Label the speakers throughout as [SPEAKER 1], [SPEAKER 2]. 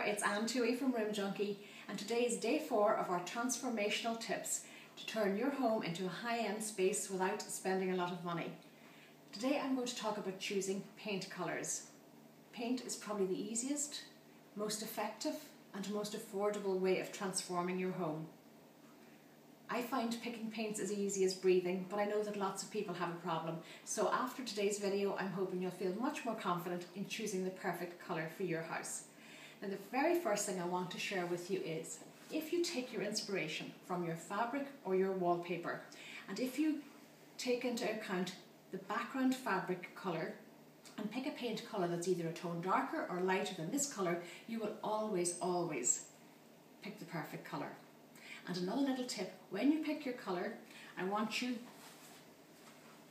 [SPEAKER 1] it's Anne Toohey from Room Junkie, and today is day 4 of our transformational tips to turn your home into a high-end space without spending a lot of money. Today I'm going to talk about choosing paint colours. Paint is probably the easiest, most effective and most affordable way of transforming your home. I find picking paints as easy as breathing, but I know that lots of people have a problem. So after today's video, I'm hoping you'll feel much more confident in choosing the perfect colour for your house. Now, the very first thing I want to share with you is, if you take your inspiration from your fabric or your wallpaper, and if you take into account the background fabric colour and pick a paint colour that's either a tone darker or lighter than this colour, you will always pick the perfect colour. And another little tip, when you pick your colour, I want you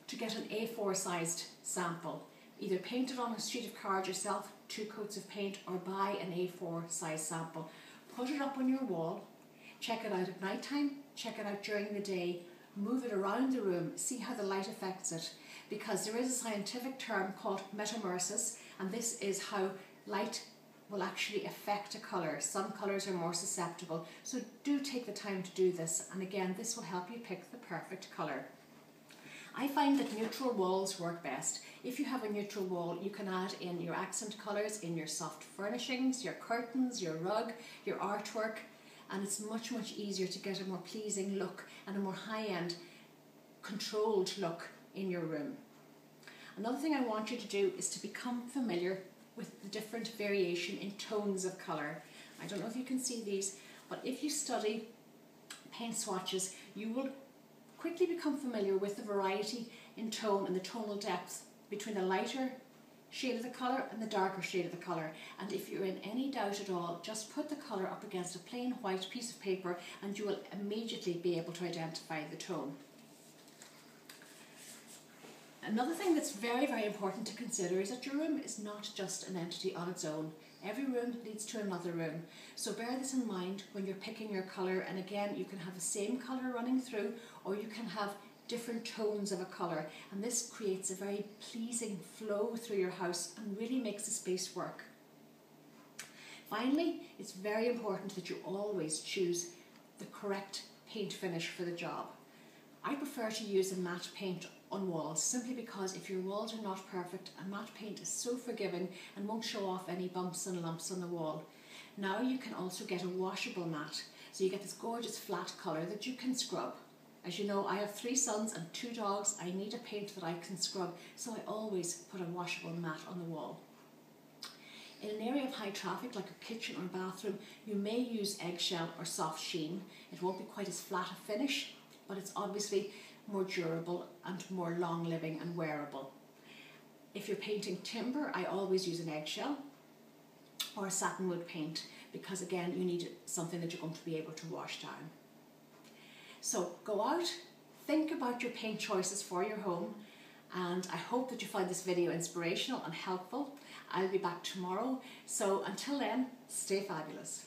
[SPEAKER 1] to get an A4 sized sample. Either paint it on a sheet of card yourself, 2 coats of paint, or buy an A4 size sample. Put it up on your wall, check it out at night time, check it out during the day, move it around the room, see how the light affects it, because there is a scientific term called metamorphosis, and this is how light will actually affect a colour. Some colours are more susceptible, so do take the time to do this, and again, this will help you pick the perfect colour. I find that neutral walls work best. If you have a neutral wall, you can add in your accent colours in your soft furnishings, your curtains, your rug, your artwork, and it's much easier to get a more pleasing look and a more high-end, controlled look in your room. Another thing I want you to do is to become familiar with the different variation in tones of colour. I don't know if you can see these, but if you study paint swatches, you will quickly become familiar with the variety in tone and the tonal depth between the lighter shade of the colour and the darker shade of the colour. And if you're in any doubt at all, just put the colour up against a plain white piece of paper and you will immediately be able to identify the tone. Another thing that's very important to consider is that your room is not just an entity on its own. Every room leads to another room. So bear this in mind when you're picking your colour, and again, you can have the same colour running through, or you can have different tones of a colour, and this creates a very pleasing flow through your house and really makes the space work. Finally, it's very important that you always choose the correct paint finish for the job. I prefer to use a matte paint on walls, simply because if your walls are not perfect, a matte paint is so forgiving and won't show off any bumps and lumps on the wall. Now you can also get a washable matte, so you get this gorgeous flat colour that you can scrub. As you know, I have 3 sons and 2 dogs. I need a paint that I can scrub, so I always put a washable matte on the wall. In an area of high traffic like a kitchen or bathroom, you may use eggshell or soft sheen. It won't be quite as flat a finish, but it's obviously more durable and more long living and wearable. If you're painting timber, I always use an eggshell or a satinwood paint, because again, you need something that you're going to be able to wash down. So go out, think about your paint choices for your home, and I hope that you find this video inspirational and helpful. I'll be back tomorrow, so until then, stay fabulous.